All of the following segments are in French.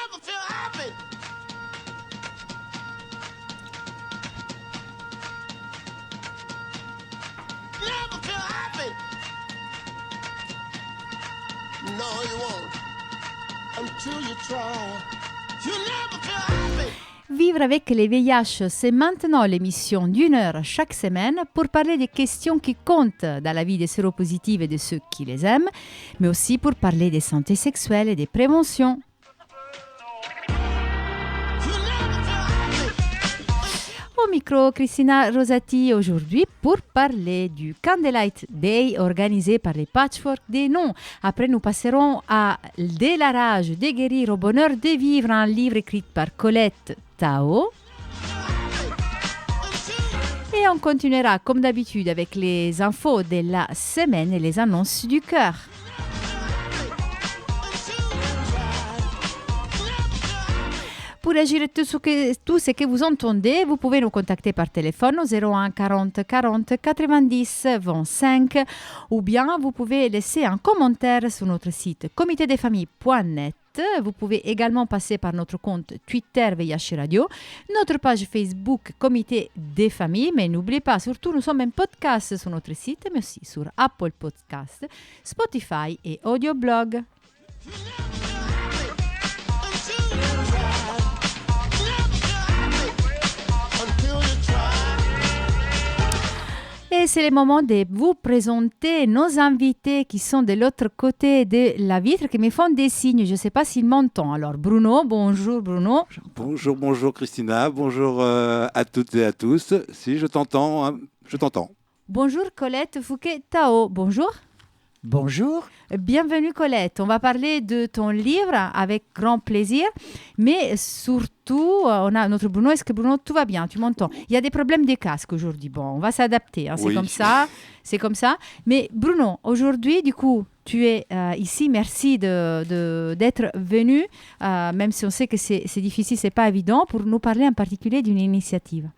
never feel happy. Never feel happy. No, you won't. Until you try. You never feel happy. Vivre avec les VIH, c'est maintenant l'émission d'une heure chaque semaine pour parler des questions qui comptent dans la vie des séropositifs et de ceux qui les aiment, mais aussi pour parler des santé sexuelle et des préventions. Au micro, Cristina Rosati aujourd'hui pour parler du Candlelight Day organisé par les Patchwork des Noms. Après, nous passerons à De la rage de guérir au bonheur de vivre, un livre écrit par Colette Tao. Et on continuera comme d'habitude avec les infos de la semaine et les annonces du cœur. Pour agir tout ce que vous entendez, vous pouvez nous contacter par téléphone au 01 40 40 90 25 ou bien vous pouvez laisser un commentaire sur notre site comitedesfamilles.net. Vous pouvez également passer par notre compte Twitter VIH Radio, notre page Facebook Comité des Familles, mais n'oubliez pas, surtout nous sommes en podcast sur notre site, mais aussi sur Apple Podcast, Spotify et Audioblog. Et c'est le moment de vous présenter nos invités qui sont de l'autre côté de la vitre, qui me font des signes. Je ne sais pas s'ils m'entendent. Alors Bruno, bonjour Bruno. Bonjour Christina, bonjour à toutes et à tous. Si je t'entends, hein, je t'entends. Bonjour Colette Fouquet-Tao, bonjour. Bonjour. Bienvenue Colette, on va parler de ton livre avec grand plaisir, mais surtout, on a notre Bruno. Est-ce que Bruno, tout va bien, tu m'entends? Il y a des problèmes de casque aujourd'hui, bon, on va s'adapter, hein, Oui. c'est comme ça. Mais Bruno, aujourd'hui, du coup, tu es ici, merci d'être venu, même si on sait que c'est difficile, c'est pas évident, pour nous parler en particulier d'une initiative.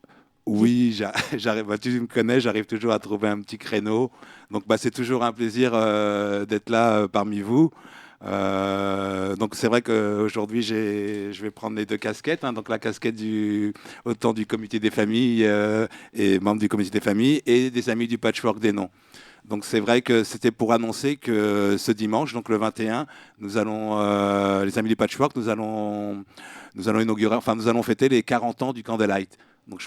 Oui, j'arrive. Tu me connais, j'arrive toujours à trouver un petit créneau. Donc, c'est toujours un plaisir d'être là parmi vous. Donc, c'est vrai qu'aujourd'hui, je vais prendre les deux casquettes. Hein, donc, la casquette autant du comité des familles et membre du comité des familles et des amis du Patchwork des Noms. Donc, c'est vrai que c'était pour annoncer que ce dimanche, donc le 21, nous allons, les amis du Patchwork, nous allons inaugurer, enfin, nous allons fêter les 40 ans du Candlelight. Donc,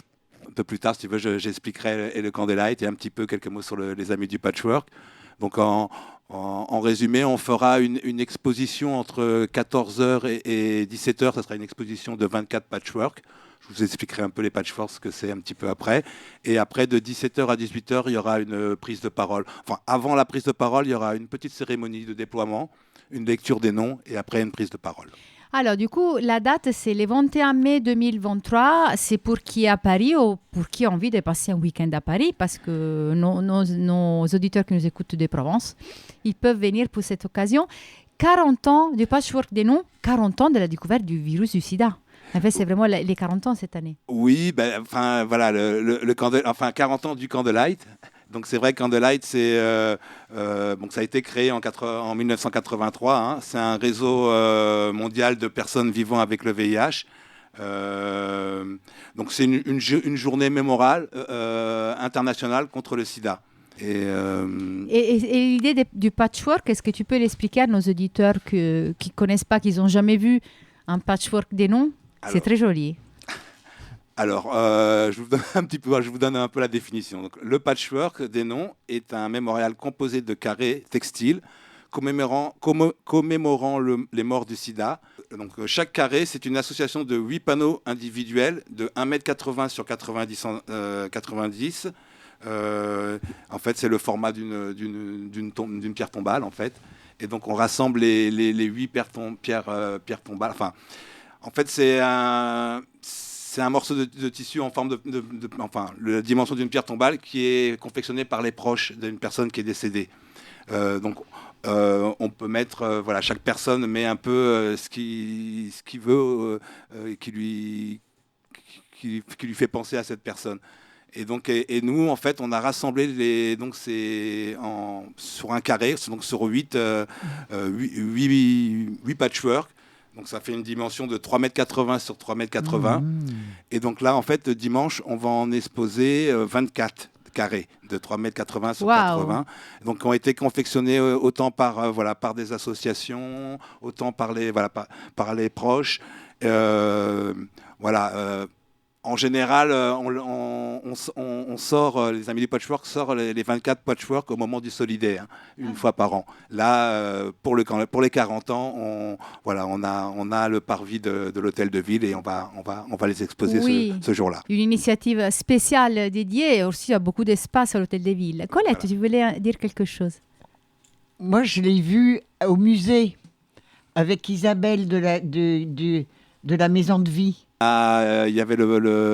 un peu plus tard, si tu veux, j'expliquerai le Candlelight et un petit peu quelques mots sur les amis du Patchwork. Donc, en résumé, on fera une exposition entre 14h et 17h. Ça sera une exposition de 24 patchwork. Je vous expliquerai un peu les patchworks, ce que c'est un petit peu après. Et après, de 17h à 18h, il y aura une prise de parole. Enfin, avant la prise de parole, il y aura une petite cérémonie de déploiement, une lecture des noms et après une prise de parole. Alors, du coup, la date, c'est le 21 mai 2023. C'est pour qui est à Paris ou pour qui a envie de passer un week-end à Paris, parce que nos auditeurs qui nous écoutent de Provence, ils peuvent venir pour cette occasion. 40 ans du Patchwork des Noms, 40 ans de la découverte du virus du sida. En fait, c'est vraiment les 40 ans cette année. Oui, enfin, voilà, 40 ans du Candlelight. Donc c'est vrai que Candlelight, donc ça a été créé en 1983. Hein. C'est un réseau mondial de personnes vivant avec le VIH. Donc c'est une journée mémorale internationale contre le sida. Et l'idée du patchwork, est-ce que tu peux l'expliquer à nos auditeurs qui ne connaissent pas, qui n'ont jamais vu un patchwork des noms? C'est très joli. Alors, je vous donne un peu la définition. Donc, le patchwork des noms est un mémorial composé de carrés textiles commémorant les morts du sida. Donc, chaque carré, c'est une association de 8 panneaux individuels de 1,80 m sur 90. En fait, c'est le format d'une pierre tombale, en fait. Et donc, on rassemble les 8 pierres tombales. Enfin, en fait, c'est un morceau de tissu en forme la dimension d'une pierre tombale qui est confectionné par les proches d'une personne qui est décédée. Donc, on peut mettre, chaque personne met un peu ce qu'il veut, qui lui fait penser à cette personne. Et donc, et nous, en fait, on a rassemblé sur un carré, donc sur 8 patchwork. Donc ça fait une dimension de 3,80 m sur 3,80 m. Et donc là, en fait, dimanche, on va en exposer 24 carrés de 3,80 m sur 80. Donc qui ont été confectionnés autant par des associations, autant par les proches. En général, on sort, les Amis du Patchwork sortent les 24 patchwork au moment du solidaire, une fois par an. Là, pour les 40 ans, on a le parvis de l'hôtel de ville et on va les exposer ce jour-là. Une initiative spéciale dédiée aussi à beaucoup d'espace à l'hôtel de ville. Colette, tu voulais dire quelque chose? Moi, je l'ai vu au musée avec Isabelle de la Maison de Vie. Il y avait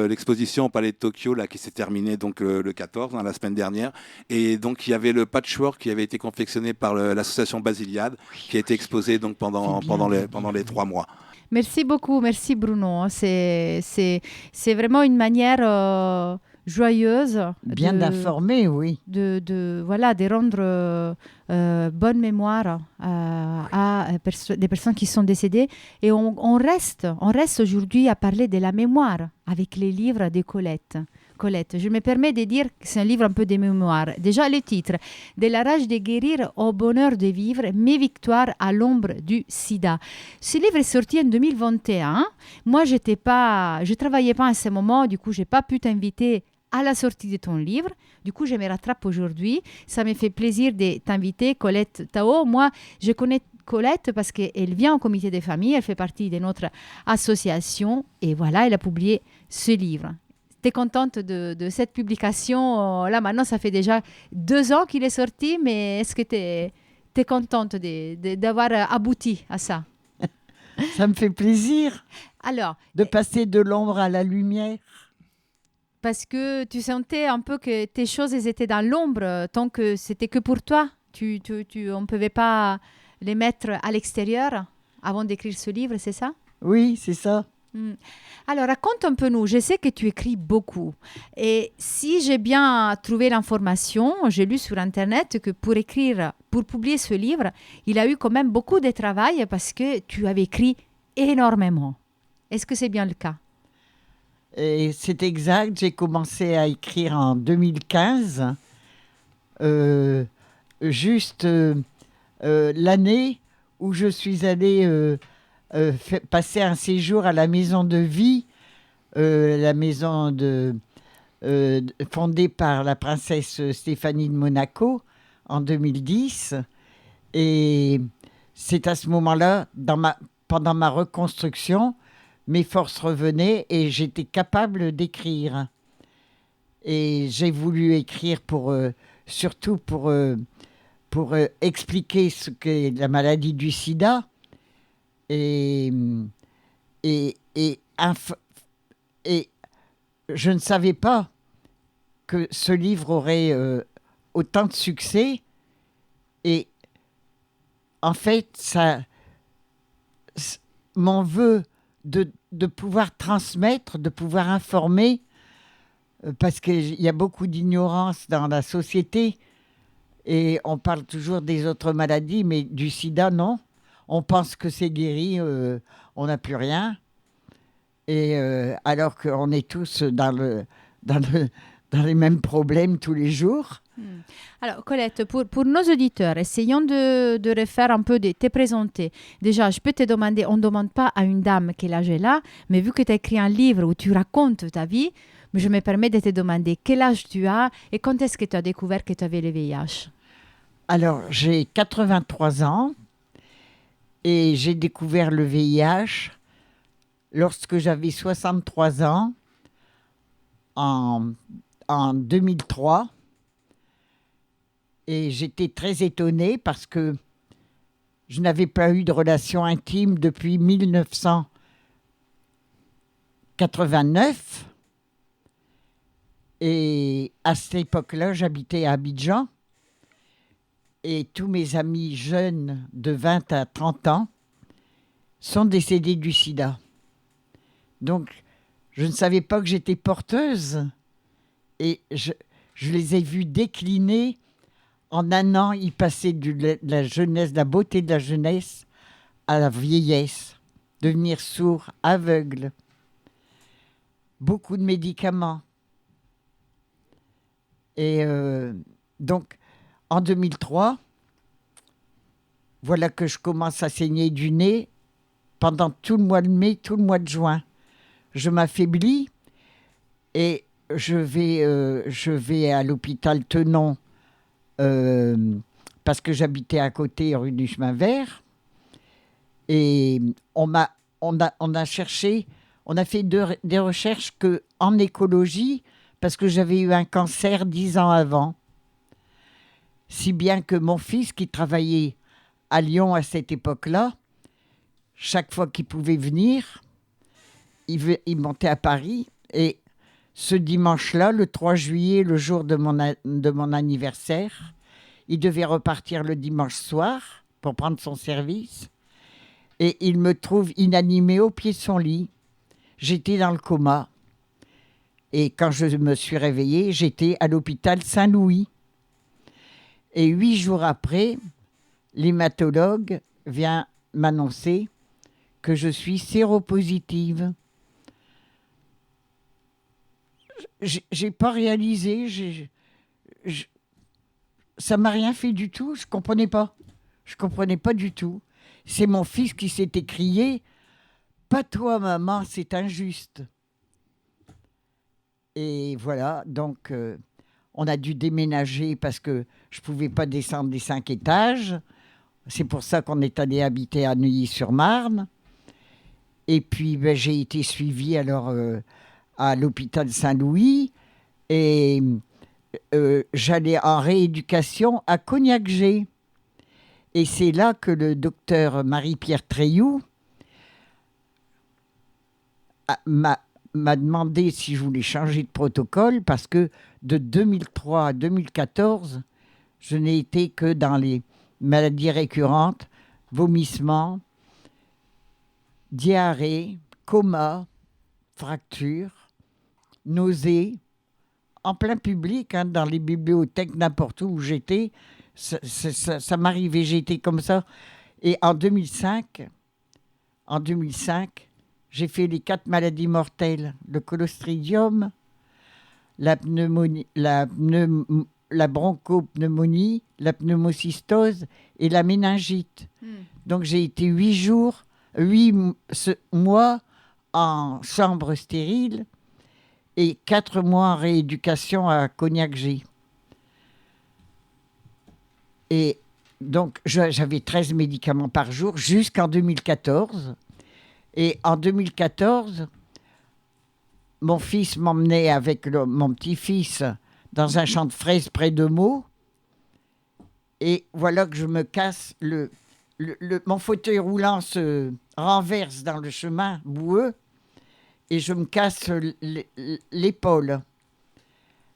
l'exposition au Palais de Tokyo là, qui s'est terminée donc, le 14, la semaine dernière. Et donc, il y avait le patchwork qui avait été confectionné par l'association Basiliade, qui a été exposé donc, pendant les 3 mois. Merci beaucoup, merci Bruno. C'est vraiment une manière joyeuse. Bien d'informer, oui. De rendre bonne mémoire à des personnes qui sont décédées. Et on reste aujourd'hui à parler de la mémoire avec les livres de Colette. Colette, je me permets de dire que c'est un livre un peu de mémoire. Déjà, le titre, « De la rage de guérir au bonheur de vivre, mes victoires à l'ombre du sida ». Ce livre est sorti en 2021. Moi, je ne travaillais pas à ce moment, du coup, je n'ai pas pu t'inviter à la sortie de ton livre. Du coup, je me rattrape aujourd'hui. Ça me fait plaisir de t'inviter, Colette Tao. Moi, je connais Colette parce qu'elle vient au comité des familles, elle fait partie de notre association et voilà, elle a publié ce livre. Tu es contente de cette publication? Là, maintenant, ça fait déjà 2 ans qu'il est sorti, mais est-ce que tu es contente d'avoir abouti à ça? Ça me fait plaisir de passer de l'ombre à la lumière. Parce que tu sentais un peu que tes choses elles étaient dans l'ombre, tant que c'était que pour toi. On ne pouvait pas les mettre à l'extérieur avant d'écrire ce livre, c'est ça? Oui, c'est ça. Alors, raconte un peu nous. Je sais que tu écris beaucoup. Et si j'ai bien trouvé l'information, j'ai lu sur Internet que pour publier ce livre, il a eu quand même beaucoup de travail parce que tu avais écrit énormément. Est-ce que c'est bien le cas? Et c'est exact, j'ai commencé à écrire en 2015, l'année où je suis allée passer un séjour à la maison de vie, la maison fondée par la princesse Stéphanie de Monaco en 2010. Et c'est à ce moment-là, pendant ma reconstruction, mes forces revenaient et j'étais capable d'écrire. Et j'ai voulu écrire surtout pour expliquer ce qu'est la maladie du sida et je ne savais pas que ce livre aurait autant de succès. Et en fait, mon vœu de pouvoir transmettre, de pouvoir informer, parce qu'il y a beaucoup d'ignorance dans la société et on parle toujours des autres maladies, mais du sida, non. On pense que c'est guéri, on n'a plus rien. Et alors qu'on est tous dans les mêmes problèmes tous les jours. Alors, Colette, pour nos auditeurs, essayons de refaire un peu, de te présenter. Déjà, je peux te demander, on ne demande pas à une dame quel âge elle a, mais vu que tu as écrit un livre où tu racontes ta vie, je me permets de te demander quel âge tu as et quand est-ce que tu as découvert que tu avais le VIH? Alors, j'ai 83 ans et j'ai découvert le VIH lorsque j'avais 63 ans, en 2003. Et j'étais très étonnée parce que je n'avais pas eu de relation intime depuis 1989. Et à cette époque-là, j'habitais à Abidjan. Et tous mes amis jeunes de 20 à 30 ans sont décédés du sida. Donc, je ne savais pas que j'étais porteuse. Et je les ai vus décliner. En un an, ils passaient de la jeunesse, de la beauté de la jeunesse à la vieillesse. devenir sourd, aveugle, beaucoup de médicaments. Et donc, en 2003, voilà que je commence à saigner du nez pendant tout le mois de mai, tout le mois de juin. Je m'affaiblis et je vais à l'hôpital Tenon parce que j'habitais à côté, rue du Chemin Vert. Et on a fait des recherches en écologie parce que j'avais eu un cancer 10 ans avant. Si bien que mon fils, qui travaillait à Lyon à cette époque-là, chaque fois qu'il pouvait venir, il montait à Paris. Et ce dimanche-là, le 3 juillet, le jour de mon anniversaire, il devait repartir le dimanche soir pour prendre son service. Et il me trouve inanimé au pied de son lit. J'étais dans le coma. Et quand je me suis réveillée, j'étais à l'hôpital Saint-Louis. Et 8 jours après, l'hématologue vient m'annoncer que je suis séropositive. J'ai pas réalisé, ça m'a rien fait du tout, je comprenais pas. Je comprenais pas du tout. C'est mon fils qui s'est écrié « Pas toi, maman, c'est injuste ». Et voilà, donc on a dû déménager parce que je ne pouvais pas descendre des 5 étages. C'est pour ça qu'on est allé habiter à Neuilly-sur-Marne. Et puis j'ai été suivie alors à l'hôpital Saint-Louis et j'allais en rééducation à Cognac-Gé. Et c'est là que le docteur Marie-Pierre Treilloux m'a demandé si je voulais changer de protocole parce que de 2003 à 2014, je n'ai été que dans les maladies récurrentes, vomissements, diarrhée, coma, fracture, nausées, en plein public, hein, dans les bibliothèques, n'importe où j'étais. Ça m'arrivait, j'étais comme ça. Et en 2005, j'ai fait les 4 maladies mortelles, le clostridium, la bronchopneumonie, la pneumocystose et la méningite. Donc j'ai été 8 mois en chambre stérile et 4 mois en rééducation à Cognac-Gé. Et donc, j'avais 13 médicaments par jour jusqu'en 2014. Et en 2014, mon fils m'emmenait avec mon petit-fils dans un champ de fraises près de Meaux. Et voilà que je me casse, mon fauteuil roulant se renverse dans le chemin boueux et je me casse l'épaule.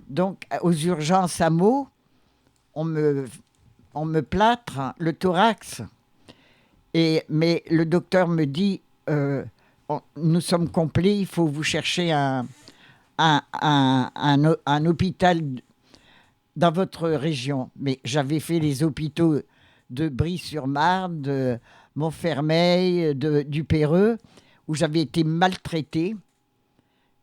Donc, aux urgences à Meaux, on me plâtre le thorax. Mais le docteur me dit, nous sommes complets, il faut vous chercher un hôpital dans votre région. Mais j'avais fait les hôpitaux de Brie-sur-Marne, de Montfermeil, du Perreux, où j'avais été maltraitée.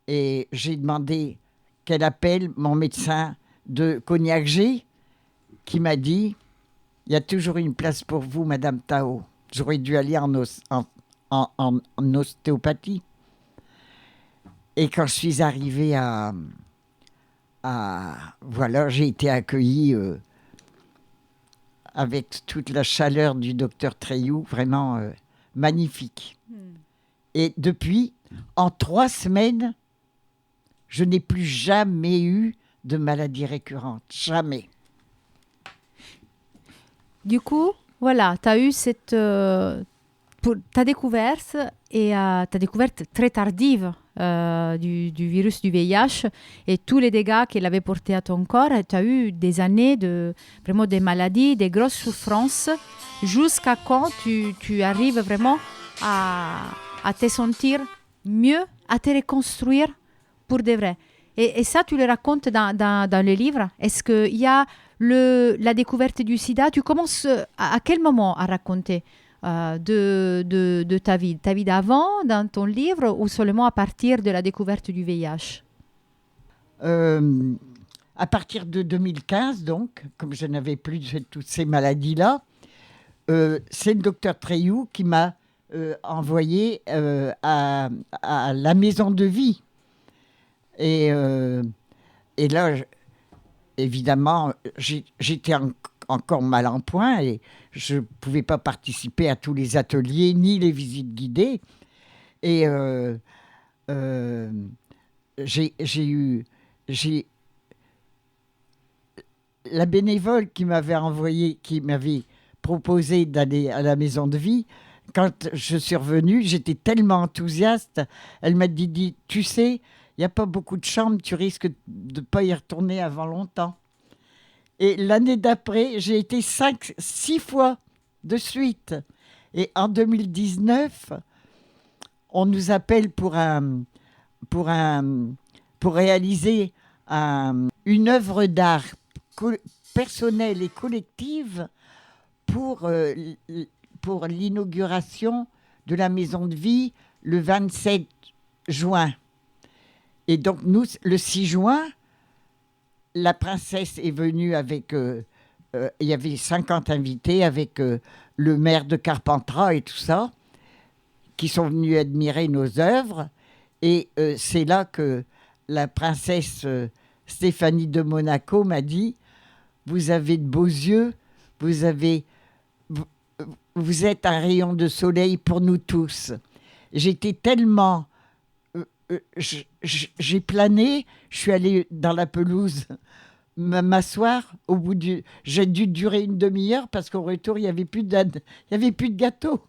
Et j'ai demandé qu'elle appelle mon médecin de Cognac-Gé, qui m'a dit « Il y a toujours une place pour vous, Madame Tao ». J'aurais dû aller en ostéopathie. Et quand je suis arrivée voilà, j'ai été accueillie avec toute la chaleur du docteur Treilloux, vraiment magnifique. Et depuis, en 3 semaines, je n'ai plus jamais eu de maladie récurrente. Jamais. Du coup, voilà, tu as eu ta découverte et ta découverte très tardive du virus du VIH et tous les dégâts qu'il avait portés à ton corps. Tu as eu des années vraiment des maladies, des grosses souffrances, jusqu'à quand tu arrives vraiment à te sentir mieux, à te reconstruire pour de vrai. Et ça, tu le racontes dans le livre. Est-ce qu'il y a la découverte du sida? Tu commences à quel moment à raconter de ta vie d'avant dans ton livre ou seulement à partir de la découverte du VIH? À partir de 2015, donc, comme je n'avais plus toutes ces maladies-là, c'est le docteur Treilloux qui m'a envoyé à la maison de vie. Et là, évidemment, j'étais encore mal en point et je ne pouvais pas participer à tous les ateliers ni les visites guidées. Et j'ai la bénévole qui m'avait proposé d'aller à la maison de vie. Quand je suis revenue, j'étais tellement enthousiaste. Elle m'a dit, tu sais, il n'y a pas beaucoup de chambres, tu risques de ne pas y retourner avant longtemps. Et l'année d'après, j'ai été 6 fois de suite. Et en 2019, on nous appelle pour réaliser une œuvre d'art personnelle et collective pour l'inauguration de la maison de vie le 27 juin. Et donc, nous, le 6 juin, la princesse est venue avec... il y avait 50 invités avec le maire de Carpentras et tout ça, qui sont venus admirer nos œuvres. Et c'est là que la princesse Stéphanie de Monaco m'a dit « Vous avez de beaux yeux, vous êtes un rayon de soleil pour nous tous. » J'étais tellement... j'ai plané, je suis allée dans la pelouse m'asseoir. J'ai dû durer une demi-heure parce qu'au retour, il n'y avait plus de gâteau.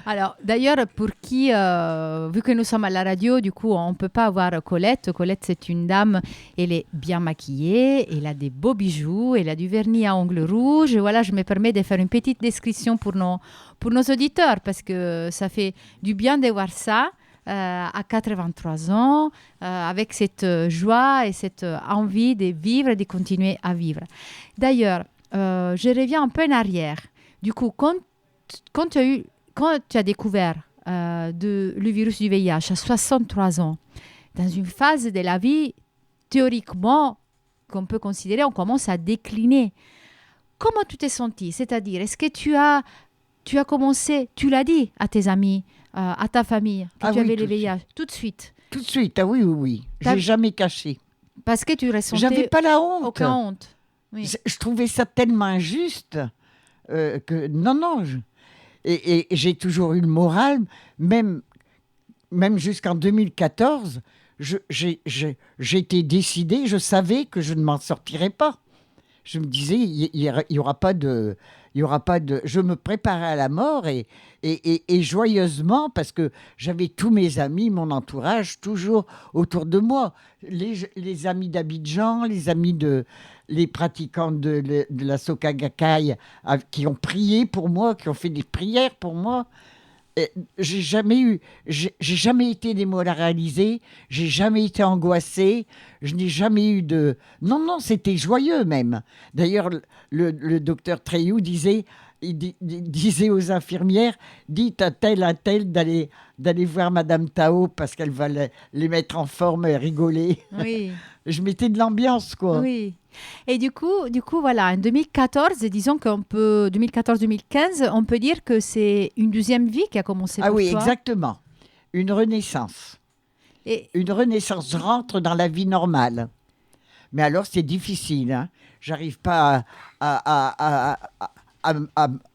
Alors, d'ailleurs, pour qui, vu que nous sommes à la radio, du coup, on ne peut pas avoir Colette. Colette, c'est une dame, elle est bien maquillée, elle a des beaux bijoux, elle a du vernis à ongles rouges. Voilà, je me permets de faire une petite description pour nos auditeurs, parce que ça fait du bien de voir ça. À 83 ans, avec cette joie et cette envie de vivre et de continuer à vivre. D'ailleurs, je reviens un peu en arrière. Du coup, quand tu as découvert le virus du VIH à 63 ans, dans une phase de la vie, théoriquement, qu'on peut considérer, on commence à décliner. Comment tu t'es sentie? C'est-à-dire, est-ce que tu as commencé, tu l'as dit à tes amis, à ta famille, que tu avais le VIH, tout de suite? Tout de suite, ah oui. Je n'ai jamais caché. Parce que tu ressentais... J'avais pas la honte. Aucune honte. Oui. Je trouvais ça tellement injuste que... Non. Et j'ai toujours eu le moral, même jusqu'en 2014, j'étais décidée, je savais que je ne m'en sortirais pas. Je me disais, il y aura pas de... Je me préparais à la mort et joyeusement, parce que j'avais tous mes amis, mon entourage, toujours autour de moi. Les amis d'Abidjan, les pratiquants de la Soka Gakkai qui ont prié pour moi, qui ont fait des prières pour moi. J'ai jamais été démoralisée, j'ai jamais été angoissée, je n'ai jamais eu de... Non, c'était joyeux même. D'ailleurs, le docteur Treilloux disait aux infirmières, dites à tel d'aller voir Madame Tao parce qu'elle va les mettre en forme et rigoler. Oui. Je mettais de l'ambiance, quoi. Oui. Et du coup, voilà, en 2014, disons 2014-2015, on peut dire que c'est une deuxième vie qui a commencé pour toi. Ah oui, exactement. Une renaissance. Une renaissance. Je rentre dans la vie normale. Mais alors, c'est difficile. Hein. J'arrive pas à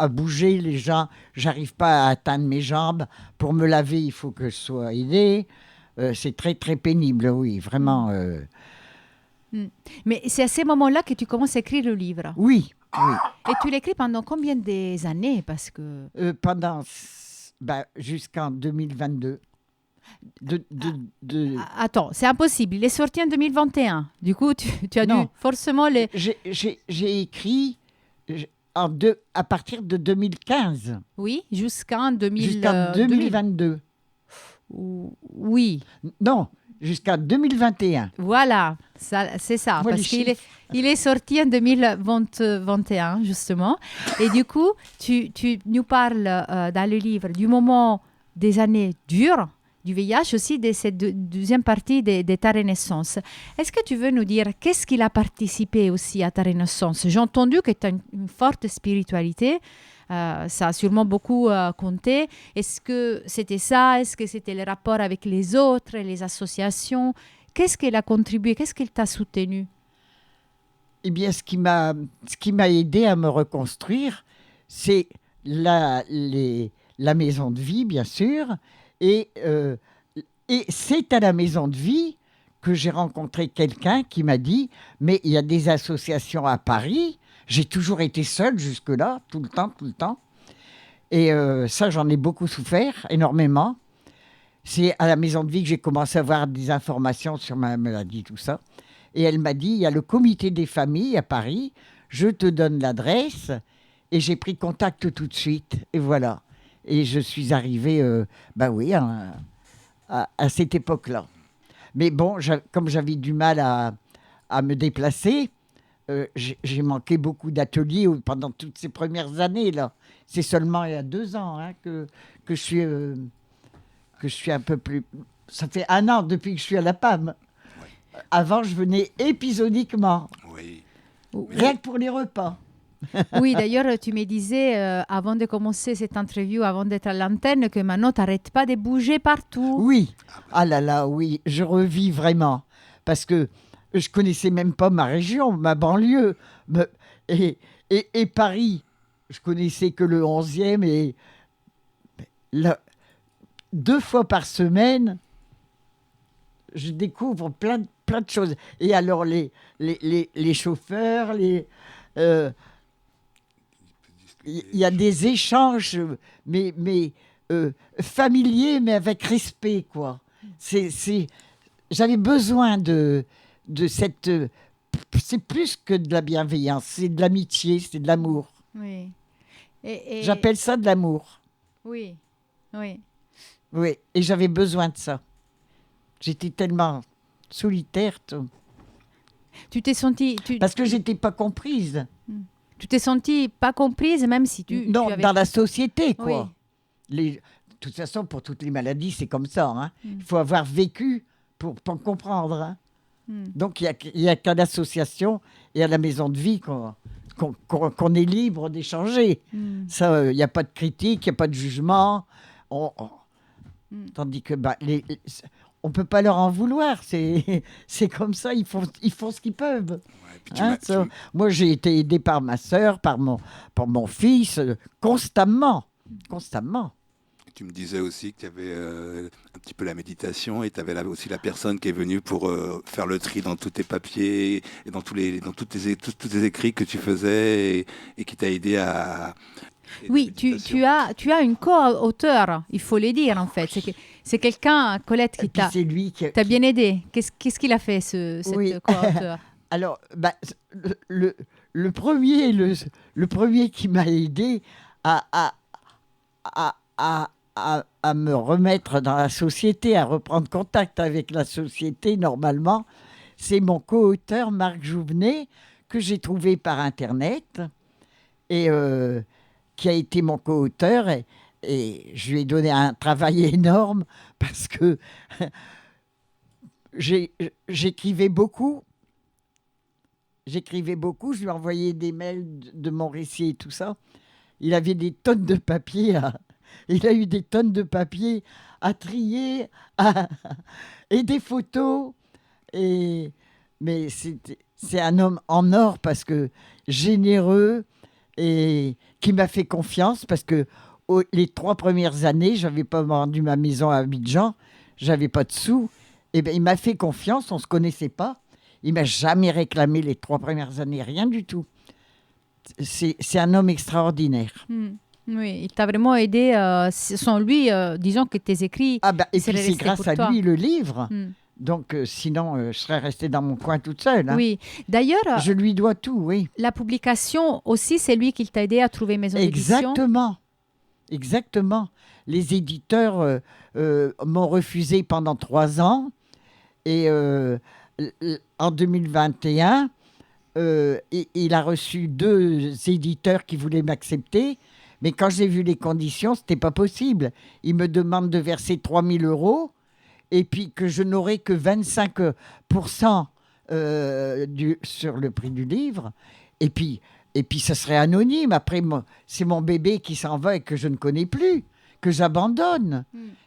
bouger les gens. J'arrive pas à atteindre mes jambes. Pour me laver, il faut que je sois aidée. C'est très, très pénible, oui, vraiment. Mais c'est à ces moments-là que tu commences à écrire le livre. Oui. Et tu l'écris pendant combien d'années? Parce que... jusqu'en 2022. Attends, c'est impossible. Il est sorti en 2021. Du coup, tu as dû forcément les... J'ai écrit à partir de 2015. Oui, jusqu'en 2022. Oui, Non, jusqu'à 2021. voilà, c'est ça. Moi, Parce les qu'il chiffres. il est sorti en 2021, justement. Et du coup, tu nous parles dans le livre du moment des années dures du VIH, aussi de cette deuxième partie de ta renaissance. Est-ce que tu veux nous dire qu'est-ce qu'il a participé aussi à ta renaissance? J'ai entendu que tu as une forte spiritualité. Ça a sûrement beaucoup compté. Est-ce que c'était ça? Est-ce que c'était le rapport avec les autres, les associations? Qu'est-ce qu'il a contribué? Qu'est-ce qu'il t'a soutenu? Eh bien, ce qui m'a aidé à me reconstruire, c'est la maison de vie, bien sûr. Et c'est à la maison de vie que j'ai rencontré quelqu'un qui m'a dit « Mais il y a des associations à Paris. » J'ai toujours été seule jusque-là, tout le temps. Et ça, j'en ai beaucoup souffert, énormément. C'est à la maison de vie que j'ai commencé à avoir des informations sur ma maladie, tout ça. Et elle m'a dit, il y a le comité des familles à Paris, je te donne l'adresse. Et j'ai pris contact tout de suite. Et voilà. Et je suis arrivée, à cette époque-là. Mais bon, comme j'avais du mal à me déplacer, j'ai manqué beaucoup d'ateliers pendant toutes ces premières années, là. C'est seulement il y a 2 ans que je suis un peu plus... Ça fait 1 an depuis que je suis à la PAM. Oui. Avant, je venais épisodiquement. Oui. Rien que pour les repas. Oui, d'ailleurs, tu me disais, avant de commencer cette interview, avant d'être à l'antenne, que maintenant, tu n'arrêtes pas de bouger partout. Oui. Ah là là, oui. Je revis vraiment. Parce que je ne connaissais même pas ma région, ma banlieue. Et Paris, je connaissais que le 11e. Et là, 2 fois par semaine, je découvre plein de choses. Et alors, les chauffeurs, il y a des échanges, mais familiers, mais avec respect, quoi. J'avais besoin de cette... c'est plus que de la bienveillance, c'est de l'amitié, c'est de l'amour. Oui. J'appelle ça de l'amour. Oui, oui. Oui, et j'avais besoin de ça. J'étais tellement solitaire. Tu t'es sentie... Parce que j'étais pas comprise. Tu t'es sentie pas comprise, même si Non, tu avais... dans la société, quoi. Oui. De toute façon, pour toutes les maladies, c'est comme ça. Il faut avoir vécu pour comprendre. Donc, il n'y a qu'à l'association et à la maison de vie qu'on est libre d'échanger. Ça, il n'y a pas de critique, il n'y a pas de jugement. Tandis que on ne peut pas leur en vouloir. C'est comme ça, ils font ce qu'ils peuvent. Ouais, moi, j'ai été aidée par ma sœur, par mon fils, constamment. Tu me disais aussi que tu avais un petit peu la méditation et tu avais aussi la personne qui est venue pour faire le tri dans tous tes papiers et dans tous tes écrits que tu faisais et qui t'a aidé à... Oui, tu as une co-auteur, il faut le dire en fait. C'est quelqu'un, Colette, qui t'a bien aidé. Qu'est-ce qu'il a fait, cette co-auteur? Alors, le premier qui m'a aidé à me remettre dans la société, à reprendre contact avec la société normalement, c'est mon co-auteur Marc Jouvenet, que j'ai trouvé par Internet et qui a été mon co-auteur. Et je lui ai donné un travail énorme parce que j'écrivais beaucoup. Je lui envoyais des mails de mon récit et tout ça. Il avait des tonnes de papier. Il a eu des tonnes de papier à trier et des photos. Mais c'est un homme en or parce que généreux et qui m'a fait confiance parce que les 3 premières années, je n'avais pas vendu ma maison à Abidjan, je n'avais pas de sous. Et il m'a fait confiance, on ne se connaissait pas. Il ne m'a jamais réclamé les 3 premières années, rien du tout. C'est un homme extraordinaire. Oui, il t'a vraiment aidé. Sans lui, disons que tes écrits... et puis c'est grâce à lui le livre. Donc sinon, je serais restée dans mon coin toute seule. Oui, d'ailleurs... Je lui dois tout, oui. La publication aussi, c'est lui qui t'a aidé à trouver maison d'édition. Exactement. les éditeurs m'ont refusé pendant 3 ans. Et en 2021, il a reçu 2 éditeurs qui voulaient m'accepter. Mais quand j'ai vu les conditions, ce n'était pas possible. Ils me demandent de verser 3 000 euros et puis que je n'aurai que 25% sur le prix du livre. Et puis, ça serait anonyme. Après, c'est mon bébé qui s'en va et que je ne connais plus, que j'abandonne.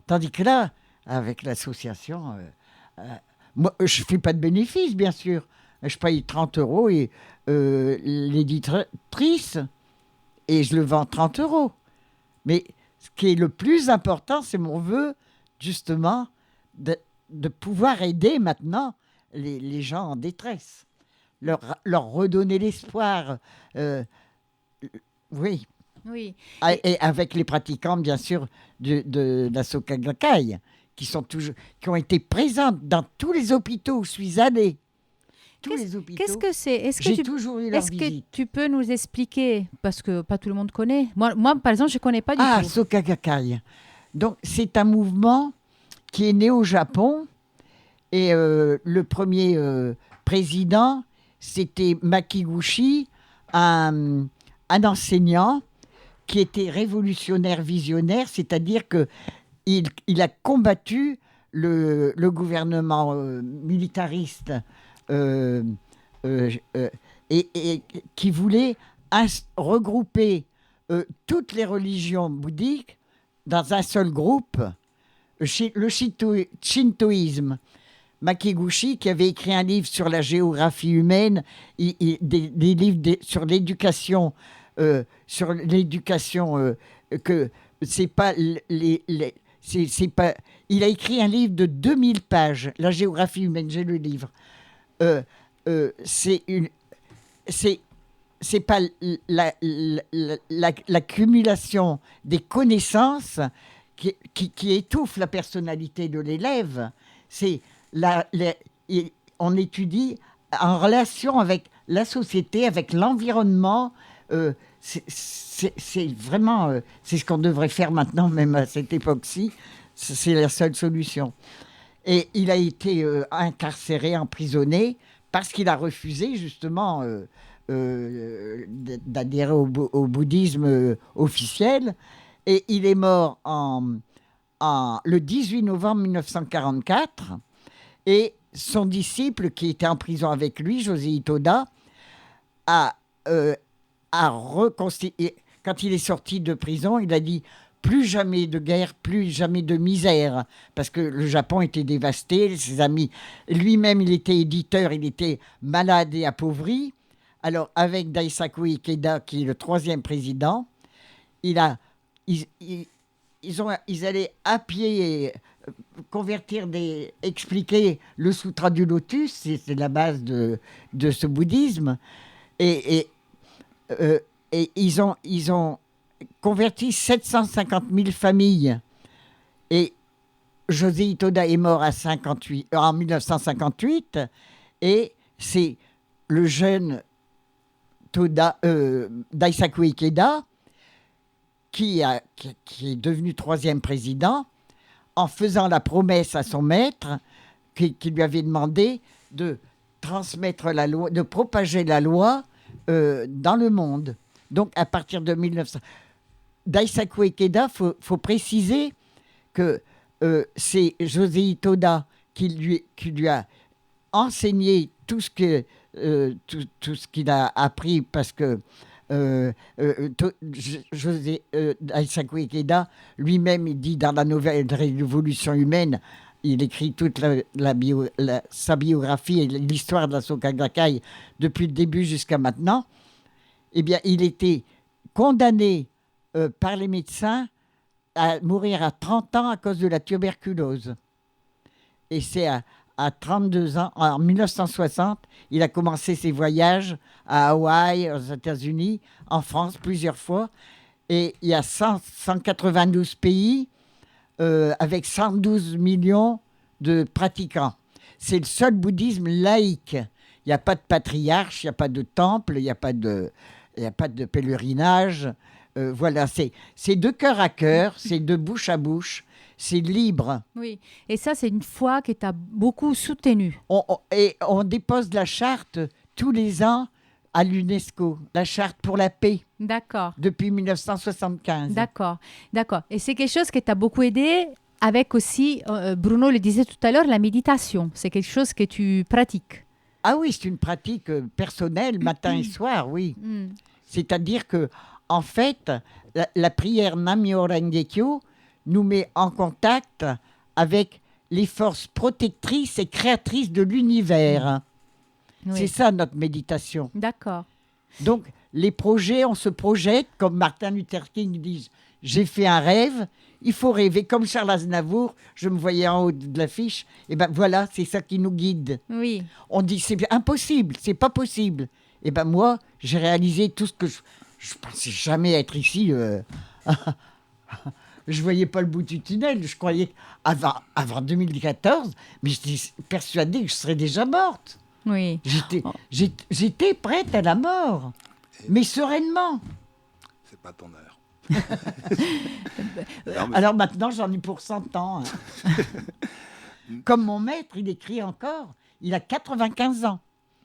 Tandis que là, avec l'association, moi, je ne fais pas de bénéfice, bien sûr. Je paye 30 euros et l'éditrice, et je le vends 30 euros. Mais ce qui est le plus important, c'est mon vœu, justement, de pouvoir aider maintenant les gens en détresse. Leur redonner l'espoir. Oui. Oui. Et avec les pratiquants, bien sûr, de la Soka Gakkai, qui ont été présentes dans tous les hôpitaux où je suis allée. Qu'est-ce que c'est? J'ai toujours eu leur Est-ce visite. que tu peux nous expliquer? Parce que pas tout le monde connaît. Moi par exemple, je ne connais pas du tout. Soka Gakkai. Donc, c'est un mouvement qui est né au Japon. Et le premier président, c'était Makiguchi, un enseignant qui était révolutionnaire visionnaire, c'est-à-dire qu'il a combattu le gouvernement militariste et qui voulait regrouper toutes les religions bouddhiques dans un seul groupe, le shintoïsme. Makiguchi, qui avait écrit un livre sur la géographie humaine, des livres sur l'éducation, que c'est pas c'est pas. Il a écrit un livre de 2000 pages, la géographie humaine. J'ai le livre. C'est pas l'accumulation des connaissances qui étouffe la personnalité de l'élève. C'est on étudie en relation avec la société, avec l'environnement. C'est vraiment c'est ce qu'on devrait faire maintenant, même à cette époque-ci. C'est la seule solution. Et il a été incarcéré, emprisonné, parce qu'il a refusé justement d'adhérer au bouddhisme officiel. Et il est mort le 18 novembre 1944. Et son disciple, qui était en prison avec lui, José Itoda, a reconstitué. Quand il est sorti de prison, il a dit « plus jamais de guerre, plus jamais de misère », parce que le Japon était dévasté, ses amis. Lui-même, il était éditeur, il était malade et appauvri. Alors, avec Daisaku Ikeda, qui est le 3e président, ils allaient à pied expliquer le Sutra du Lotus, c'est la base de ce bouddhisme, et ils ont converti 750 000 familles. Et José Itoda est mort en 1958, et c'est le jeune Daisaku Ikeda qui est devenu 3e président, en faisant la promesse à son maître qui lui avait demandé de transmettre la loi, de propager la loi dans le monde. Donc, à partir de 1900... Daisaku Ikeda, faut préciser que c'est José Itoda qui lui a enseigné tout ce qu'il a appris, parce que Daisaku Ikeda lui-même, il dit dans la nouvelle Révolution humaine, il écrit toute sa biographie et l'histoire de la Soka Gakkai depuis le début jusqu'à maintenant. Eh bien, il était condamné par les médecins à mourir à 30 ans à cause de la tuberculose. Et c'est à 32 ans, en 1960, il a commencé ses voyages à Hawaï, aux États-Unis, en France plusieurs fois. Et il y a 192 pays avec 112 millions de pratiquants. C'est le seul bouddhisme laïque. Il n'y a pas de patriarche, il n'y a pas de temple, il n'y a pas de pèlerinage. Voilà, c'est de cœur à cœur, c'est de bouche à bouche, c'est libre. Oui. Et ça, c'est une foi qui t'a beaucoup soutenu. Et on dépose la charte tous les ans à l'UNESCO, la charte pour la paix, D'accord. depuis 1975. D'accord. Et c'est quelque chose qui t'a beaucoup aidé avec aussi, Bruno le disait tout à l'heure, la méditation. C'est quelque chose que tu pratiques. Ah oui, c'est une pratique personnelle, matin et soir, oui. Mm. C'est-à-dire que, en fait, la prière Nam-myoho Renge-kyo nous met en contact avec les forces protectrices et créatrices de l'univers. Oui. C'est ça notre méditation. D'accord. Donc, les projets, on se projette, comme Martin Luther King dit, j'ai fait un rêve, il faut rêver. Comme Charles Aznavour, je me voyais en haut de l'affiche, et ben voilà, c'est ça qui nous guide. Oui. On dit c'est impossible, c'est pas possible. Et ben moi, j'ai réalisé tout ce que je pensais jamais être ici. Je voyais pas le bout du tunnel. Je croyais avant 2014, mais j'étais persuadée que je serais déjà morte. Oui. J'étais prête à la mort, mais sereinement. C'est pas ton heure. Alors maintenant, j'en ai pour 100 ans. Hein. Comme mon maître, il écrit encore. Il a 95 ans.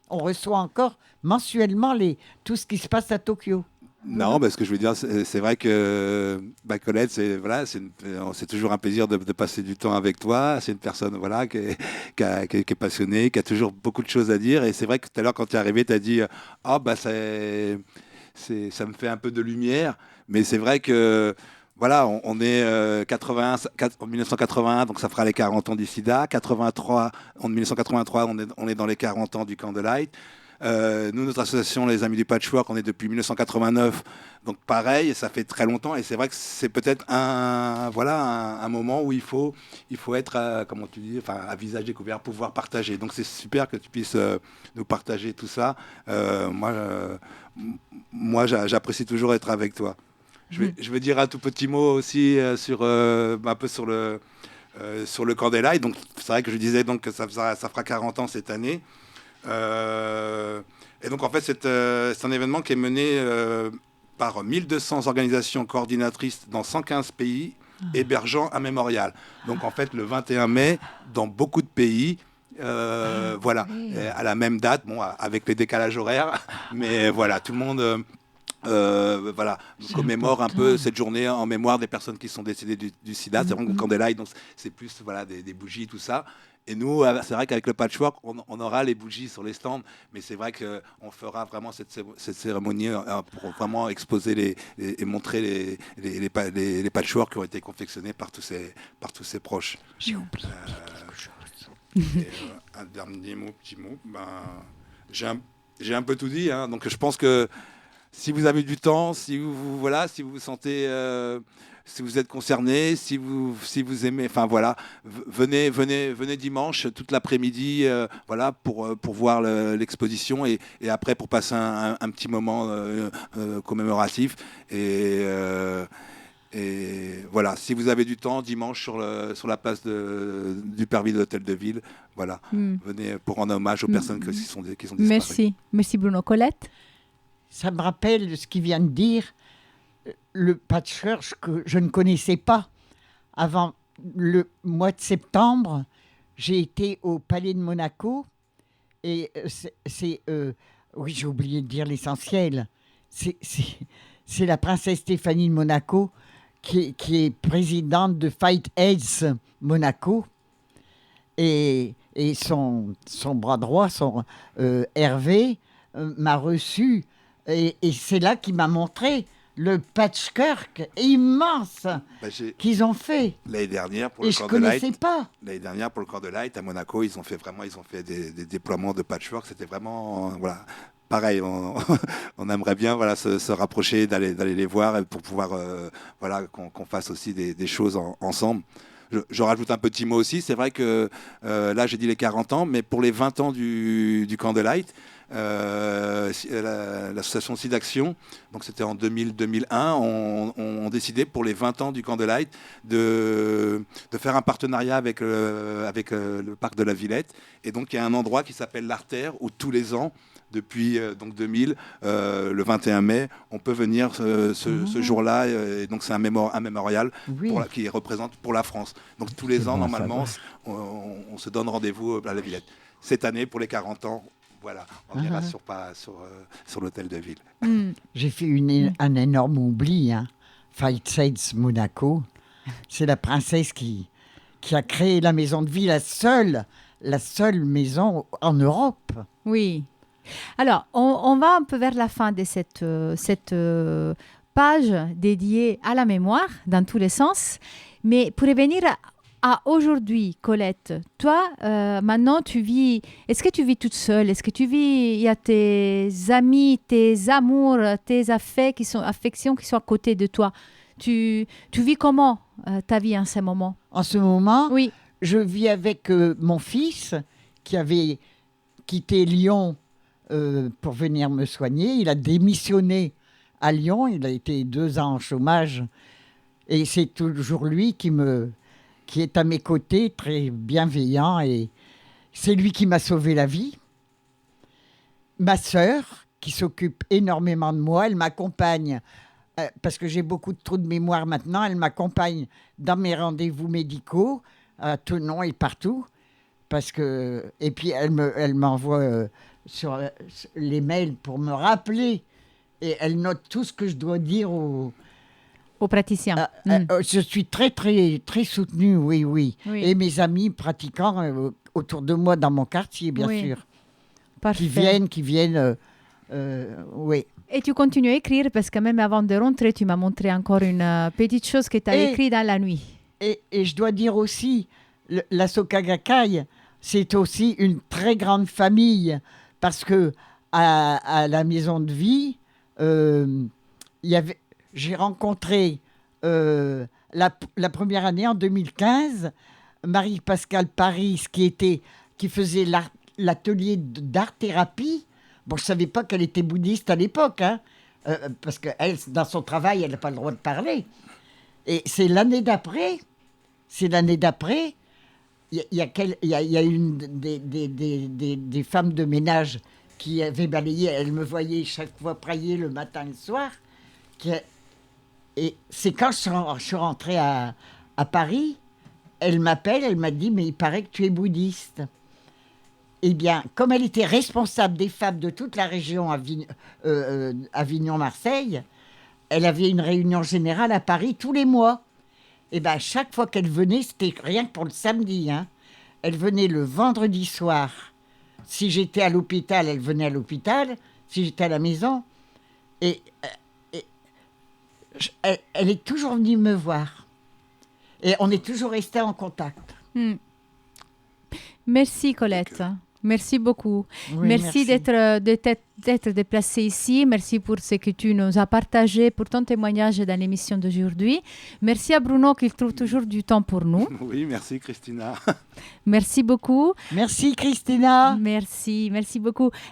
On reçoit encore mensuellement tout ce qui se passe à Tokyo. Non, parce que je veux dire, c'est vrai que Colette, c'est toujours un plaisir de passer du temps avec toi. C'est une personne voilà, qui est passionnée, qui a toujours beaucoup de choses à dire. Et c'est vrai que tout à l'heure, quand tu es arrivé, tu as dit ça me fait un peu de lumière. Mais c'est vrai que voilà, on est en 1981, donc ça fera les 40 ans du SIDA. En 1983, on est dans les 40 ans du Candlelight. Nous, notre association, les Amis du Patchwork, on est depuis 1989, donc pareil, ça fait très longtemps, et c'est vrai que c'est peut-être un moment où il faut être, comment tu dis, à visage découvert, pouvoir partager. Donc c'est super que tu puisses nous partager tout ça. Moi, j'apprécie toujours être avec toi. Je vais dire un tout petit mot aussi un peu sur le Candlelight. Donc c'est vrai que je disais donc que ça fera 40 ans cette année. Et donc en fait c'est un événement qui est mené par 1200 organisations coordinatrices dans 115 pays hébergeant un mémorial. Donc en fait le 21 mai dans beaucoup de pays à la même date, avec les décalages horaires, mais voilà, tout le monde commémore un peu cette journée en mémoire des personnes qui sont décédées du sida. C'est vraiment le Candlelight, donc c'est plus des bougies, tout ça. Et nous, c'est vrai qu'avec le patchwork, on aura les bougies sur les stands, mais c'est vrai qu'on fera vraiment cette cérémonie pour vraiment exposer et montrer les patchworks qui ont été confectionnés par tous ces proches. J'ai oublié quelque chose. Un dernier petit mot. J'ai un peu tout dit, hein, donc je pense que si vous avez du temps, si vous vous sentez, si vous êtes concerné, si vous aimez, venez dimanche toute l'après-midi, pour voir l'exposition et après pour passer un petit moment commémoratif et voilà, si vous avez du temps dimanche sur la place du Pervis de l'Hôtel de Ville, venez pour rendre hommage aux personnes qui sont disparues. Merci Bruno. Colette. Ça me rappelle ce qu'il vient de dire, le patchwork que je ne connaissais pas. Avant le mois de septembre, j'ai été au Palais de Monaco et oui, j'ai oublié de dire l'essentiel. C'est la princesse Stéphanie de Monaco qui est présidente de Fight AIDS Monaco et son bras droit, Hervé, m'a reçu. Et c'est là qu'il m'a montré le patchwork immense qu'ils ont fait. L'année dernière, pour le Candlelight. Et je ne connaissais pas. L'année dernière, pour le Candlelight, à Monaco, ils ont fait des déploiements de patchwork. C'était vraiment... pareil, on aimerait bien se rapprocher, d'aller les voir pour pouvoir qu'on fasse aussi des choses ensemble. Je rajoute un petit mot aussi. C'est vrai que là, j'ai dit les 40 ans, mais pour les 20 ans du Candlelight, l'association SIDAction, donc c'était en 2000-2001, on décidé pour les 20 ans du Candlelight de de faire un partenariat avec le parc de la Villette. Et donc, il y a un endroit qui s'appelle l'Artère où tous les ans, depuis donc 2000, le 21 mai, on peut venir ce jour-là. Et donc, c'est un mémorial Oui. qui représente pour la France. Donc, tous les C'est ans, bon à normalement, on se donne rendez-vous à la Villette. Cette année, pour les 40 ans, voilà, on ira sur l'hôtel de ville. Mm. J'ai fait un énorme oubli, hein. Fight Sides Monaco. C'est la princesse qui a créé la maison de vie, la seule maison en Europe. Oui. Alors, on va un peu vers la fin de cette page dédiée à la mémoire, dans tous les sens. Mais pour revenir à aujourd'hui, Colette, toi, maintenant, tu vis... Est-ce que tu vis toute seule? Est-ce que tu vis... Il y a tes amis, tes amours, tes affections qui sont à côté de toi. Tu vis comment ta vie en ce moment? En ce moment, Oui. je vis avec mon fils qui avait quitté Lyon pour venir me soigner. Il a démissionné à Lyon. Il a été 2 ans en chômage. Et c'est toujours lui qui est à mes côtés, très bienveillant. Et c'est lui qui m'a sauvé la vie. Ma sœur, qui s'occupe énormément de moi, elle m'accompagne, parce que j'ai beaucoup de trous de mémoire maintenant, elle m'accompagne dans mes rendez-vous médicaux, à Thonon et partout. Et puis elle m'envoie sur les mails pour me rappeler. Et elle note tout ce que je dois dire Aux praticiens. Je suis très, très, très soutenue, oui. Oui. Et mes amis pratiquants autour de moi dans mon quartier, bien Oui. sûr. Parfait. Qui viennent, oui. Et tu continues à écrire parce que même avant de rentrer, tu m'as montré encore une petite chose que tu as écrite dans la nuit. Et je dois dire aussi, la Soka Gakkai, c'est aussi une très grande famille parce que à la maison de vie, j'ai rencontré la première année, en 2015, Marie-Pascale Paris, qui faisait l'atelier d'art-thérapie. Bon, je ne savais pas qu'elle était bouddhiste à l'époque, hein, parce que elle, dans son travail, elle n'a pas le droit de parler. Et c'est l'année d'après, il y a une des femmes de ménage qui avait balayé, elle me voyait chaque fois prier le matin et le soir. Et c'est quand je suis rentrée à Paris, elle m'appelle, elle m'a dit « mais il paraît que tu es bouddhiste ». Eh bien, comme elle était responsable des femmes de toute la région Avignon-Marseille, elle avait une réunion générale à Paris tous les mois. Et bien, chaque fois qu'elle venait, c'était rien que pour le samedi, hein. Elle venait le vendredi soir. Si j'étais à l'hôpital, elle venait à l'hôpital. Si j'étais à la maison. Et elle est toujours venue me voir. Et on est toujours restés en contact. Merci Colette. Merci beaucoup. Oui, merci d'être déplacée ici. Merci pour ce que tu nous as partagé, pour ton témoignage dans l'émission d'aujourd'hui. Merci à Bruno qui trouve toujours du temps pour nous. Oui, merci Christina. Merci beaucoup. Merci Christina. Merci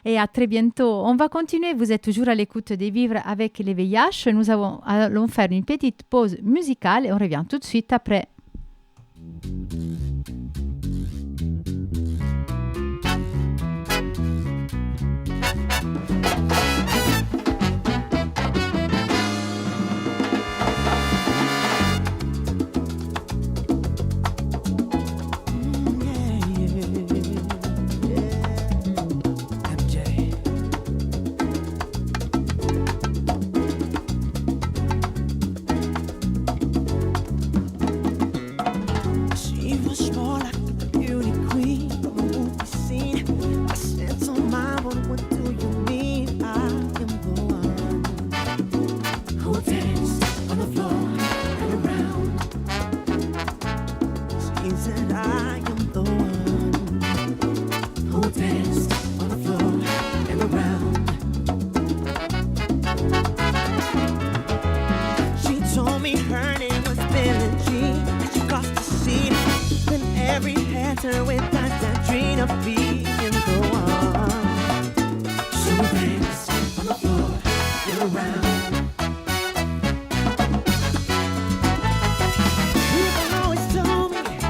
et à très bientôt. On va continuer. Vous êtes toujours à l'écoute des Vivre avec les VIH. Nous allons faire une petite pause musicale et on revient tout de suite après. People always told me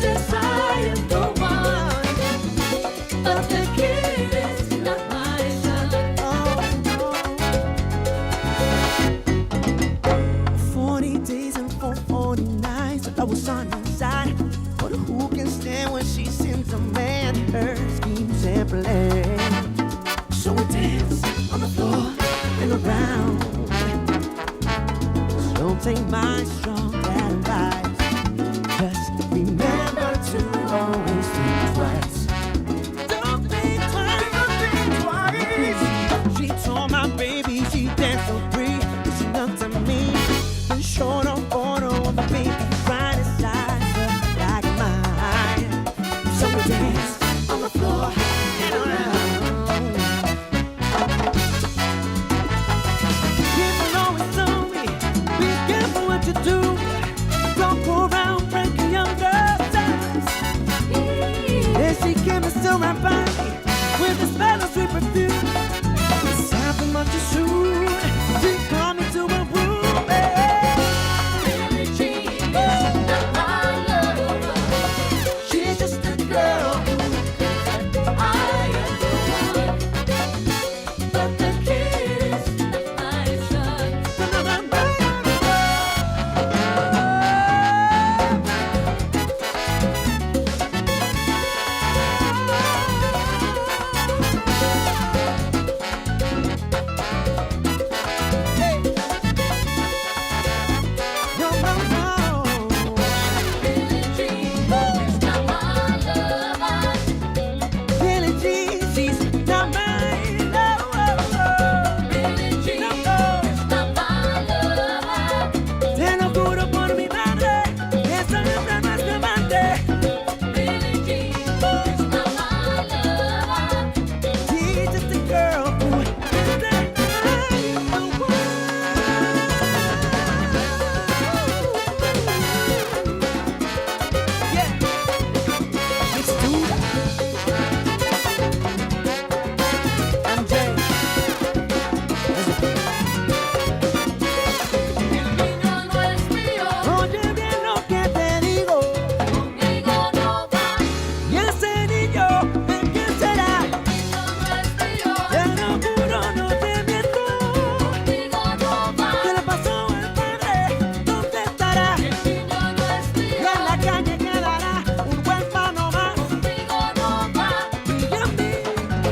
says I am the one, but the kid is not my son. 40 days and 440 nights I was on your side. But who can stand when she sends a man her schemes and plans? So we dance on the floor and around. So don't take my strong bad advice. Just remember to always think twice. Don't think twice, don't think twice. She told my baby she danced so free. She looked at me and showed a photo of a baby right inside her like mine. So we danced on the floor and around. People always told me, be careful what you do. Don't go around breaking young girls' hearts. Then she came and stole my body with a spell of sweet perfume. It's time for much too soon. She called me to her room. Billie Jean is not my lover. She's just a girl. I am the one, but the kid is not my son. No, no, no. Billie Jean is not my lover. Billie Jean, she's not mine. No, Billie Jean is not my lover. te lo juro por mi madre, eso no está más que amante. Billie Jean is not my lover. She's just a girl who is the Yeah, let's do that. I'm Jay. El niño no es mío, Oye bien lo que te digo, conmigo no va. y ese niño, ¿de quién será? El niño no es mío, Te lo juro, no te miento. conmigo no va. ¿Qué le pasó al padre? ¿Dónde estará? El niño no es Y mío, en la calle quedará un huérfano más. conmigo no va. Y a mí,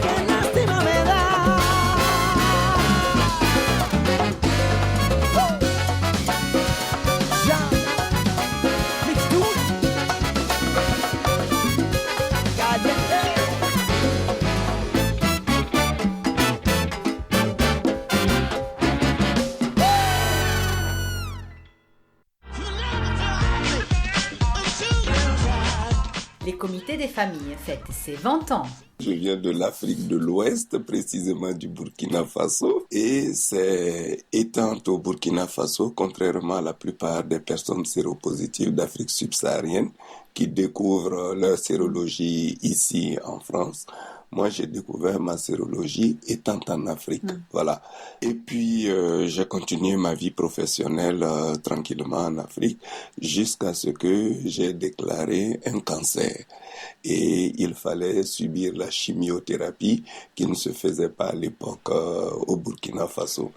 qué lástima me da. Ya, let's do it. Cállate. You never feel happy until you try. Les comités des familles fêtent ses 20 ans. Je viens de l'Afrique de l'Ouest, précisément du Burkina Faso. Et c'est étant au Burkina Faso, contrairement à la plupart des personnes séropositives d'Afrique subsaharienne qui découvrent leur sérologie ici en France, moi j'ai découvert ma sérologie étant en Afrique. Voilà. Et puis j'ai continué ma vie professionnelle tranquillement en Afrique jusqu'à ce que j'ai déclaré un cancer. Et il fallait subir la chimiothérapie qui ne se faisait pas à l'époque au Burkina Faso.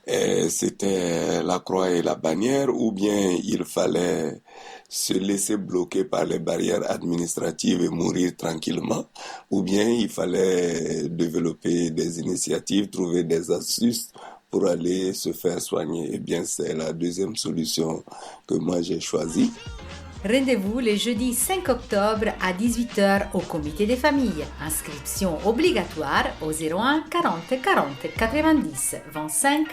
Et c'était la croix et la bannière, ou bien il fallait se laisser bloquer par les barrières administratives et mourir tranquillement, ou bien il fallait développer des initiatives, trouver des astuces pour aller se faire soigner. Eh bien, c'est la deuxième solution que moi j'ai choisie. Rendez-vous le jeudi 5 octobre à 18h au comité des familles. Inscription obligatoire au 01 40 40 90 25.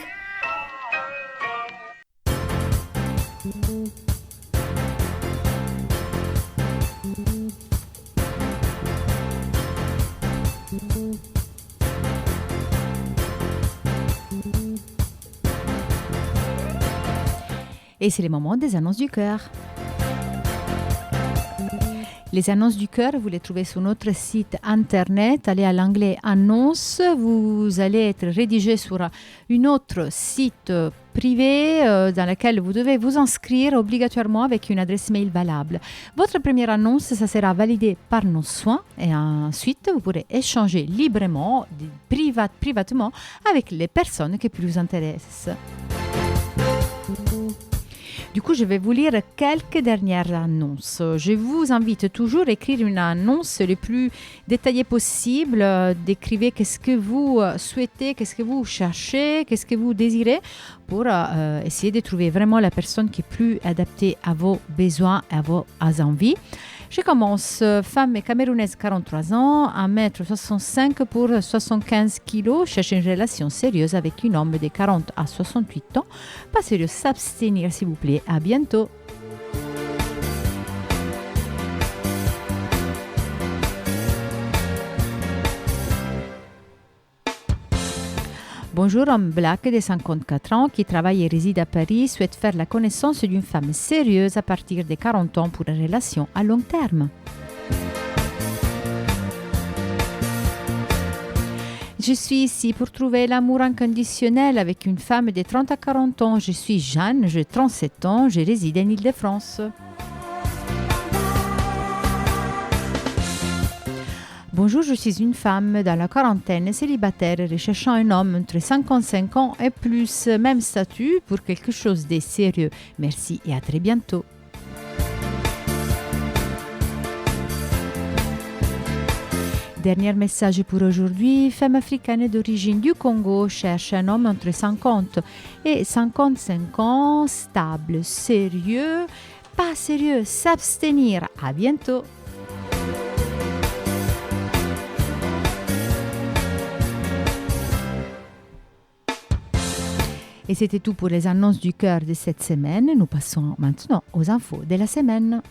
Et c'est le moment des annonces du cœur. Les annonces du cœur, vous les trouvez sur notre site internet. Allez à l'onglet annonces. Vous allez être rédigé sur une autre site privée dans laquelle vous devez vous inscrire obligatoirement avec une adresse mail valable. Votre première annonce, ça sera validé par nos soins et ensuite vous pourrez échanger librement, privatement avec les personnes qui plus vous intéressent. Du coup, je vais vous lire quelques dernières annonces. Je vous invite toujours à écrire une annonce le plus détaillée possible. Décrivez qu'est-ce que vous souhaitez, qu'est-ce que vous cherchez, qu'est-ce que vous désirez pour essayer de trouver vraiment la personne qui est plus adaptée à vos besoins et à vos envies. Je commence, femme camerounaise, 43 ans, 1m65 pour 75 kg, cherche une relation sérieuse avec un homme de 40 à 68 ans. Pas sérieux, s'abstenir s'il vous plaît. À bientôt. Bonjour, homme black de 54 ans qui travaille et réside à Paris souhaite faire la connaissance d'une femme sérieuse à partir de 40 ans pour une relation à long terme. Je suis ici pour trouver l'amour inconditionnel avec une femme de 30 à 40 ans. Je suis Jeanne, j'ai 37 ans, je réside en Île-de-France. Bonjour, je suis une femme dans la quarantaine, célibataire, recherchant un homme entre 55 ans et plus, même statut, pour quelque chose de sérieux. Merci et à très bientôt. Dernier message pour aujourd'hui. Femme africaine d'origine du Congo cherche un homme entre 50 et 55 ans, stable, sérieux, pas sérieux, s'abstenir. À bientôt. Et c'était tout pour les annonces du cœur de cette semaine. Nous passons maintenant aux infos de la semaine.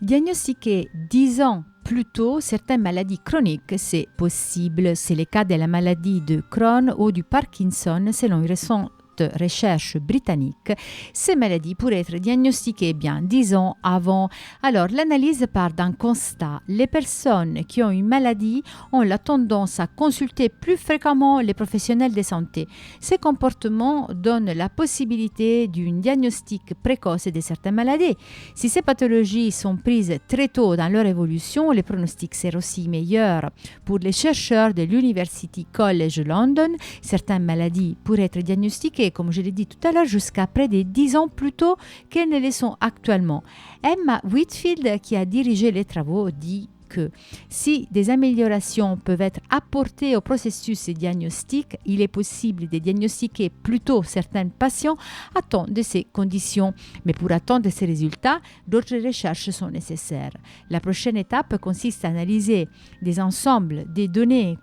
Diagnostiquer 10 ans plus tôt certaines maladies chroniques, c'est possible. C'est le cas de la maladie de Crohn ou du Parkinson, selon une récente recherche britannique. Ces maladies pourraient être diagnostiquées bien 10 ans avant. Alors, l'analyse part d'un constat. Les personnes qui ont une maladie ont la tendance à consulter plus fréquemment les professionnels de santé. Ces comportements donnent la possibilité d'un diagnostic précoce de certaines maladies. Si ces pathologies sont prises très tôt dans leur évolution, le pronostic sera aussi meilleur. Pour les chercheurs de l'University College London, certaines maladies pourraient être diagnostiquées, comme je l'ai dit tout à l'heure, jusqu'à près de 10 ans plus tôt qu'elles ne le sont actuellement. Emma Whitfield, qui a dirigé les travaux, dit que si des améliorations peuvent être apportées au processus diagnostique, il est possible de diagnostiquer plus tôt certains patients atteints de ces conditions. Mais pour atteindre ces résultats, d'autres recherches sont nécessaires. La prochaine étape consiste à analyser des ensembles de données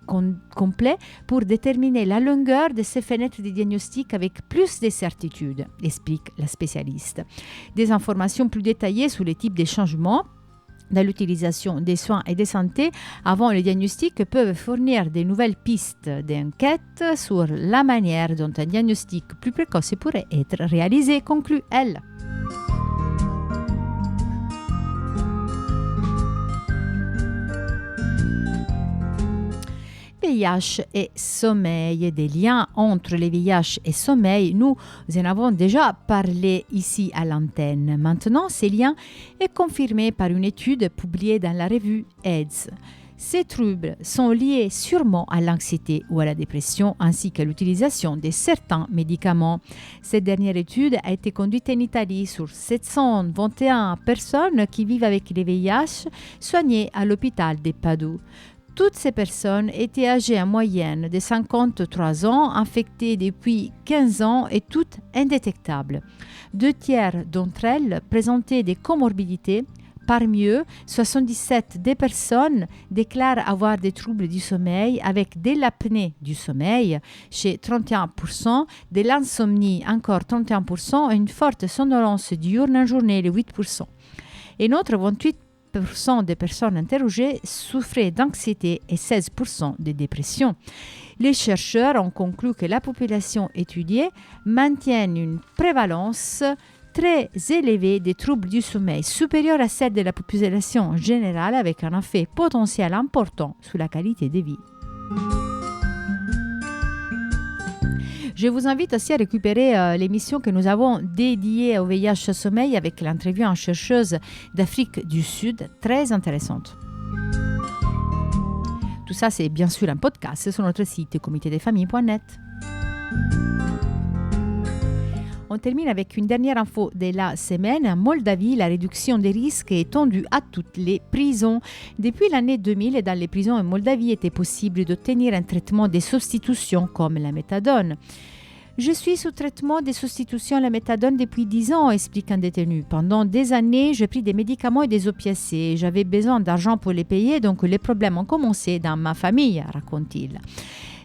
complets pour déterminer la longueur de ces fenêtres de diagnostic avec plus de certitude, explique la spécialiste. Des informations plus détaillées sur les types de changements dans l'utilisation des soins et de santé avant le diagnostic peuvent fournir de nouvelles pistes d'enquête sur la manière dont un diagnostic plus précoce pourrait être réalisé, conclut elle. VIH et sommeil, des liens entre les VIH et sommeil, nous en avons déjà parlé ici à l'antenne. Maintenant, ces liens est confirmé par une étude publiée dans la revue AIDS. Ces troubles sont liés sûrement à l'anxiété ou à la dépression ainsi qu'à l'utilisation de certains médicaments. Cette dernière étude a été conduite en Italie sur 721 personnes qui vivent avec les VIH soignées à l'hôpital de Padoue. Toutes ces personnes étaient âgées en moyenne de 53 ans, infectées depuis 15 ans et toutes indétectables. 2 tiers d'entre elles présentaient des comorbidités. Parmi eux, 77 des personnes déclarent avoir des troubles du sommeil avec de l'apnée du sommeil chez 31%, de l'insomnie encore 31% et une forte somnolence diurne en journée de 8%. Et notre 28 20% des personnes interrogées souffraient d'anxiété et 16% de dépression. Les chercheurs ont conclu que la population étudiée maintient une prévalence très élevée des troubles du sommeil, supérieure à celle de la population générale, avec un effet potentiel important sur la qualité de vie. Je vous invite aussi à récupérer l'émission que nous avons dédiée au VIH sommeil avec l'interview en chercheuse d'Afrique du Sud, très intéressante. Tout ça, c'est bien sûr un podcast sur notre site comitédesfamilles.net. On termine avec une dernière info de la semaine. En Moldavie, la réduction des risques est étendue à toutes les prisons. Depuis l'année 2000, dans les prisons en Moldavie, il était possible d'obtenir un traitement de substitution comme la méthadone. Je suis sous traitement de substitution à la méthadone depuis 10 ans, explique un détenu. Pendant des années, j'ai pris des médicaments et des opiacés. J'avais besoin d'argent pour les payer, donc les problèmes ont commencé dans ma famille, raconte-t-il.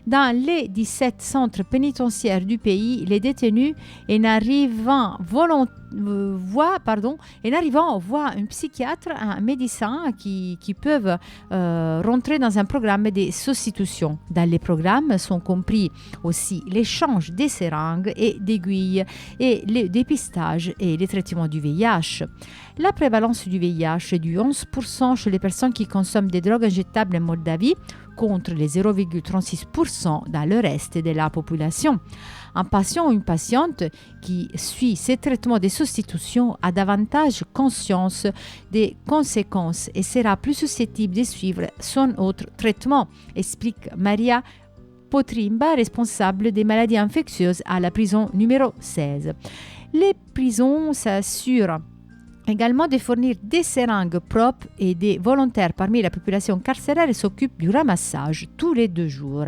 Dans les 17 centres pénitentiaires du pays, les détenus en arrivant voir un psychiatre, un médecin qui peuvent rentrer dans un programme de substitution. Dans les programmes sont compris aussi l'échange des seringues et d'aiguilles et le dépistage et les traitements du VIH. La prévalence du VIH est du 11% chez les personnes qui consomment des drogues injectables en Moldavie, contre les 0,36% dans le reste de la population. Un patient ou une patiente qui suit ces traitements de substitution a davantage conscience des conséquences et sera plus susceptible de suivre son autre traitement, explique Maria Potrimba, responsable des maladies infectieuses à la prison numéro 16. Les prisons s'assurent également de fournir des seringues propres et des volontaires parmi la population carcérale s'occupent du ramassage tous les 2 jours.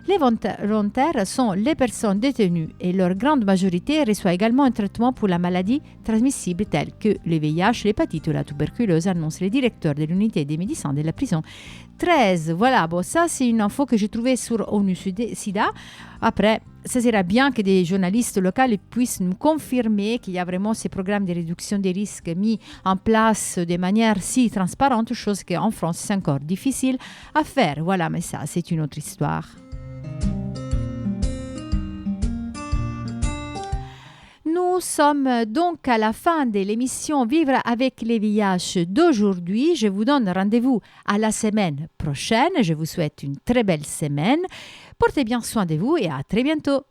Les volontaires sont les personnes détenues et leur grande majorité reçoit également un traitement pour la maladie transmissible telle que le VIH, l'hépatite ou la tuberculose, annonce le directeur de l'unité des médecins de la prison 13. Voilà, bon, ça c'est une info que j'ai trouvée sur ONU-SIDA. Après, ça serait bien que des journalistes locaux puissent nous confirmer qu'il y a vraiment ces programmes de réduction des risques mis en place de manière si transparente, chose qu'en France c'est encore difficile à faire. Voilà, mais ça c'est une autre histoire. Nous sommes donc à la fin de l'émission Vivre avec les VIH d'aujourd'hui. Je vous donne rendez-vous à la semaine prochaine. Je vous souhaite une très belle semaine. Portez bien soin de vous et à très bientôt.